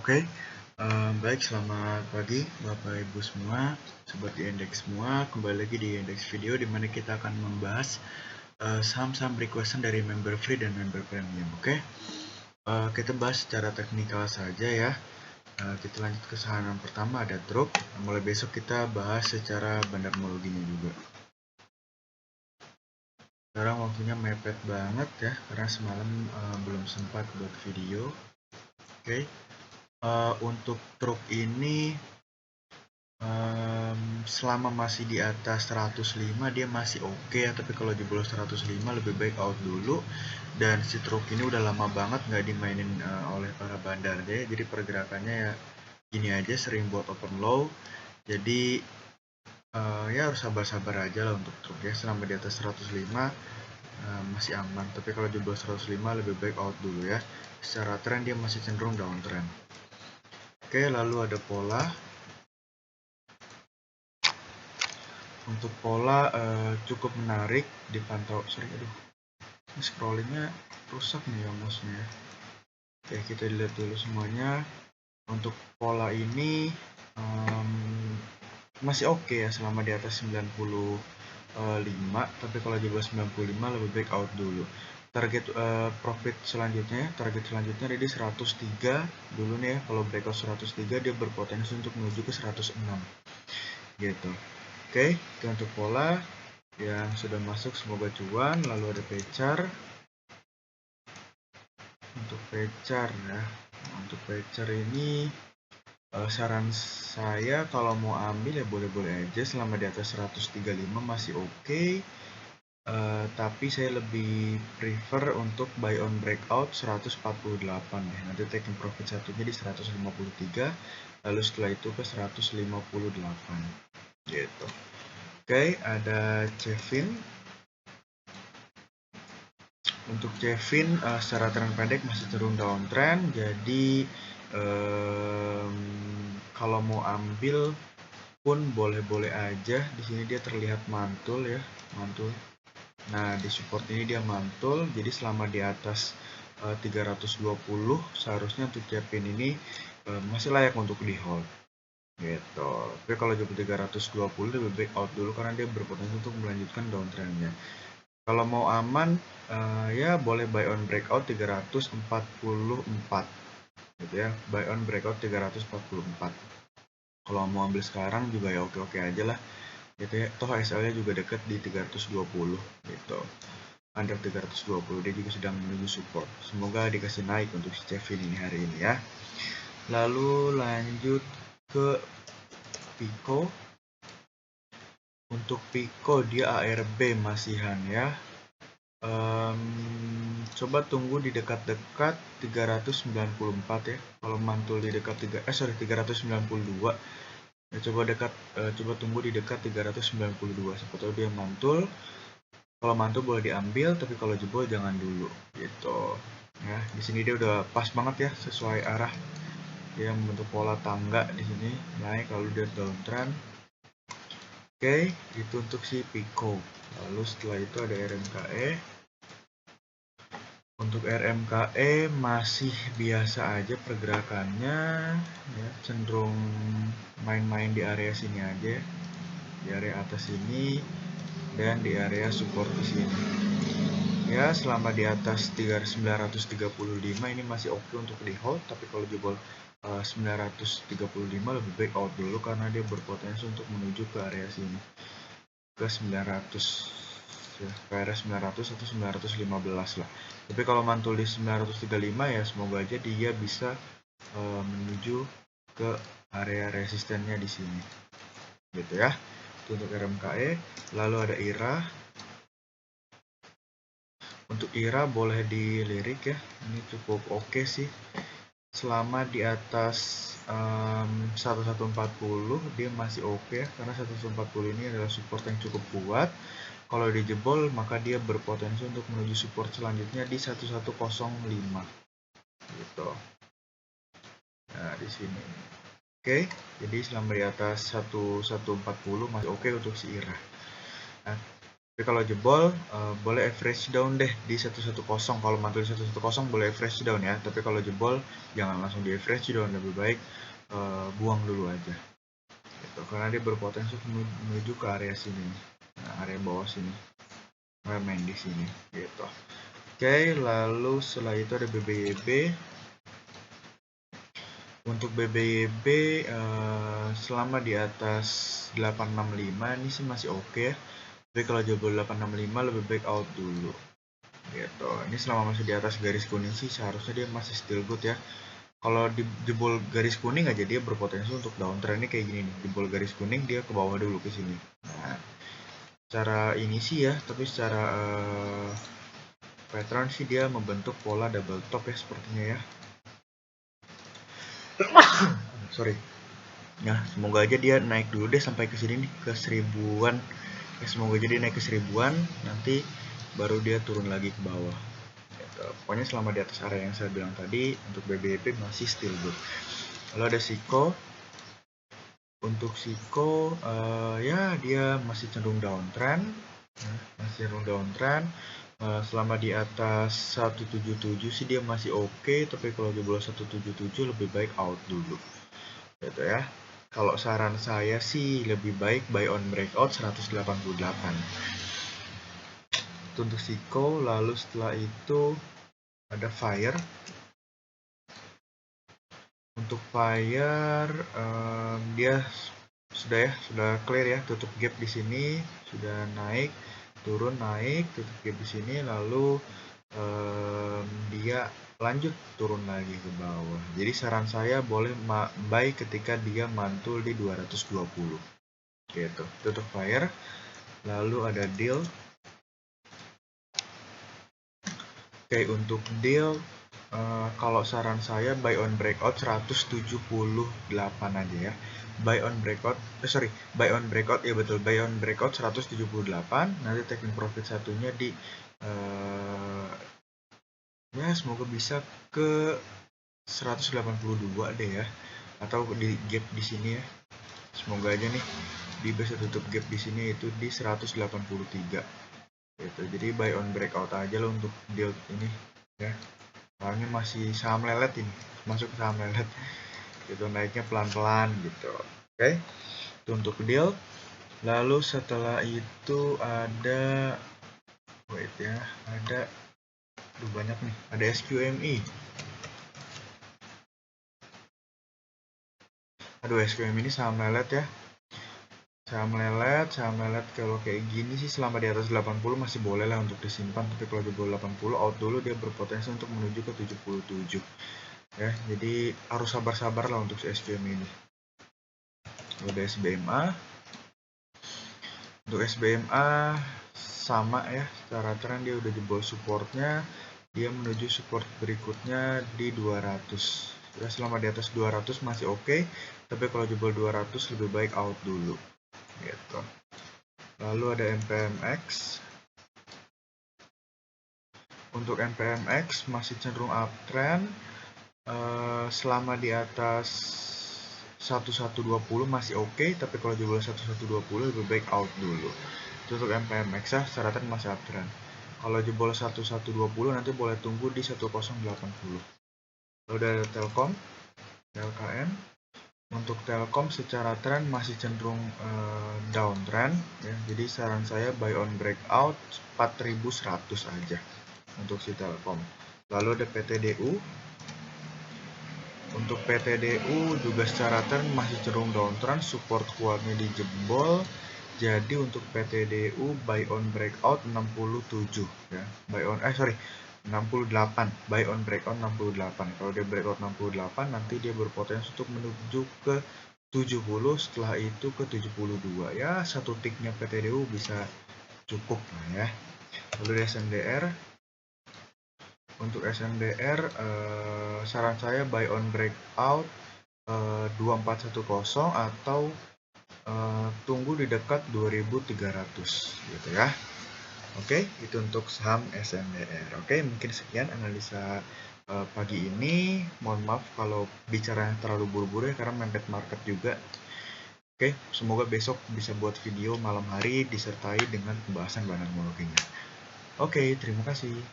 Oke, baik, selamat pagi Bapak Ibu semua, sobat di Indeks semua. Kembali lagi di Indeks Video, di mana kita akan membahas saham-saham requestan dari member free dan member premium. Oke, kita bahas secara teknikal saja ya. Kita lanjut ke saham yang pertama, ada Truk. Mulai besok kita bahas secara bandarmologinya juga. Sekarang waktunya mepet banget ya, karena semalam belum sempat buat video. Oke, untuk Truk ini selama masih di atas 105 dia masih oke ya, tapi kalau jebol 105 lebih baik out dulu. Dan si Truk ini udah lama banget nggak dimainin oleh para bandar deh, jadi pergerakannya ya gini aja, sering buat open low. Jadi ya harus sabar-sabar aja lah untuk Truk ya. Selama di atas 105 masih aman, tapi kalau jebol 105 lebih baik out dulu ya. Secara tren dia masih cenderung downtrend. Oke, lalu ada pola. Untuk pola cukup menarik dipantau. Ini scrollingnya rusak nih ya mouse-nya. Oke, kita lihat dulu semuanya. Untuk pola ini masih oke ya selama di atas 95, tapi kalau di bawah 95 lebih baik out dulu. Target profit selanjutnya, target selanjutnya ada di 103 dulu nih ya. Kalau breakout 103 dia berpotensi untuk menuju ke 106 gitu. Oke, itu untuk pola yang sudah masuk, semoga cuan. Lalu ada pecar. Untuk pecar ya, untuk pecar ini saran saya kalau mau ambil ya boleh-boleh aja selama di atas 135 masih oke. Tapi saya lebih prefer untuk buy on breakout 148 ya. Nanti taking profit satunya di 153, lalu setelah itu ke 158 gitu. Oke, ada Cevin. Untuk Cevin secara tren pendek masih cenderung downtrend, jadi kalau mau ambil pun boleh-boleh aja. Di sini dia terlihat mantul ya, mantul. Nah, di support ini dia mantul, jadi selama di atas 320 seharusnya untuk Cevin ini masih layak untuk di hold gitu. Tapi kalau jumlah 320 lebih baik out dulu karena dia berpotensi untuk melanjutkan downtrendnya. Kalau mau aman ya boleh buy on breakout 344 gitu ya, buy on breakout 344. Kalau mau ambil sekarang juga ya oke-oke aja lah gitu ya, toh SL nya juga dekat di 320 gitu, under 320 dia juga sedang menuju support. Semoga dikasih naik untuk si Cevin ini hari ini ya. Lalu lanjut ke Pico. Untuk Pico dia ARB masihan ya. Coba tunggu di dekat-dekat 394 ya. Kalau mantul di dekat 392 ya, coba tunggu di dekat 392. Siapa tahu dia mantul. Kalau mantul boleh diambil, tapi kalau jebol jangan dulu gitu ya. Di sini dia udah pas banget ya, sesuai arah. Dia membentuk pola tangga di sini, naik lalu dia downtrend. Oke, itu untuk si Pico. Lalu setelah itu ada RMKE. Untuk RMKE masih biasa aja pergerakannya ya, cenderung main-main di area sini aja, di area atas ini dan di area support di sini ya. Selama di atas 935 ini masih oke untuk di hold, tapi kalau jebol 935 lebih baik out dulu karena dia berpotensi untuk menuju ke area sini, ke 900 ya, ke area 900 atau 915 lah. Tapi kalau mantul di 935 ya semoga aja dia bisa menuju ke area resistennya di sini gitu ya. Itu untuk RMKE. Lalu ada IRA. Untuk IRA boleh dilirik ya, ini cukup oke sih. Selama di atas 1140 dia masih oke ya, karena 1140 ini adalah support yang cukup kuat. Kalau dijebol maka dia berpotensi untuk menuju support selanjutnya di 1105 gitu. Nah, di sini. Oke, jadi selama di atas 1140 masih oke untuk si IRA. Nah, Tapi kalau jebol boleh average down deh di 110. Kalau mantul 110 boleh average down ya. Tapi kalau jebol jangan langsung di average down, lebih baik buang dulu aja. Gitu. Karena dia berpotensi menuju ke area sini, nah, area bawah sini, main di sini. Gitu. Oke, lalu setelah itu ada BBYB. Untuk BBYB selama di atas 865 ini sih masih oke. Tapi kalau jebol 865 lebih baik out dulu. Gitu. Ini selama masih di atas garis kuning sih seharusnya dia masih still good ya. Kalau di jebol garis kuning aja dia berpotensi untuk downtrend. Ini kayak gini nih, jebol garis kuning dia ke bawah dulu ke sini. Nah, secara ini sih ya, tapi secara pattern sih dia membentuk pola double top ya sepertinya ya. Sorry. Nah, semoga aja dia naik dulu deh sampai ke sini nih, ke 1000-an. Ya, semoga aja dia naik ke 1000-an, nanti baru dia turun lagi ke bawah. Gitu. Pokoknya selama di atas area yang saya bilang tadi, untuk BBP masih still good. Lalu ada Siko. Untuk Siko, ya dia masih cenderung downtrend. Masih cenderung downtrend. Selama di atas 177 sih dia masih oke, tapi kalau di bawah 177 lebih baik out dulu. Gitu ya. Kalau saran saya sih lebih baik buy on breakout 188. Itu untuk Siko. Lalu setelah itu ada Fire. Untuk Fire dia sudah clear ya, tutup gap di sini, sudah naik, turun, naik, tutup gap di sini, lalu dia lanjut turun lagi ke bawah. Jadi saran saya boleh buy ketika dia mantul di 220. Gitu. Tutup Fire. Lalu ada deal. Oke, untuk deal kalau saran saya buy on breakout 178 aja ya. Buy on breakout, buy on breakout ya betul, buy on breakout 178. Nanti taking profit satunya di ya semoga bisa ke 182 deh ya, atau di gap di sini ya. Semoga aja nih di bisa tutup gap di sini itu di 183. Gitu. Jadi buy on breakout aja lo untuk deal ini ya. Soalnya masih saham lelet ini, masuk saham lelet. Gitu, naiknya pelan-pelan gitu. Oke. Itu untuk deal. Lalu setelah itu ada wait ya, ada banyak nih. Ada SQMI. Aduh, SQMI ini saham lelet ya. Saham lelet kalau kayak gini sih selama di atas 80 masih boleh lah untuk disimpan, tapi kalau di bawah 80 out dulu, dia berpotensi untuk menuju ke 77 ya. Jadi harus sabar-sabar lah untuk SQM ini. Udah SBMA. Untuk SBMA sama ya, secara tren dia udah jebol supportnya, dia menuju support berikutnya di 200 ya. Selama di atas 200 masih oke, tapi kalau jebol 200 lebih baik out dulu gitu. Lalu ada MPMX. Untuk MPMX masih cenderung uptrend. Selama di atas 1120 masih oke, tapi kalau jebol 1120 lebih baik out dulu. Itu untuk MPMX ya, secara tren masih uptrend. Kalau jebol 1120 nanti boleh tunggu di 1080. Lalu ada Telkom, TLKM. Untuk Telkom secara tren masih cenderung downtrend ya. Jadi saran saya buy on breakout 4100 aja untuk si Telkom. Lalu ada PTDU. Untuk PTDU juga secara tren masih cenderung downtrend, support kuatnya dijebol. Jadi untuk PTDU buy on breakout 67 ya. 68, buy on breakout 68. Kalau dia breakout 68 nanti dia berpotensi untuk menuju ke 70, setelah itu ke 72 ya. Satu ticknya PTDU bisa cukup lah ya. Lalu SMDR. Untuk SMDR saran saya buy on breakout 2410 atau tunggu di dekat 2300 gitu ya. Oke, itu untuk saham SMDR. Oke, mungkin sekian analisa pagi ini. Mohon maaf kalau bicaranya terlalu buru-buru ya, karena mepet market juga. Oke, semoga besok bisa buat video malam hari disertai dengan pembahasan bahan homologinya. Oke, terima kasih.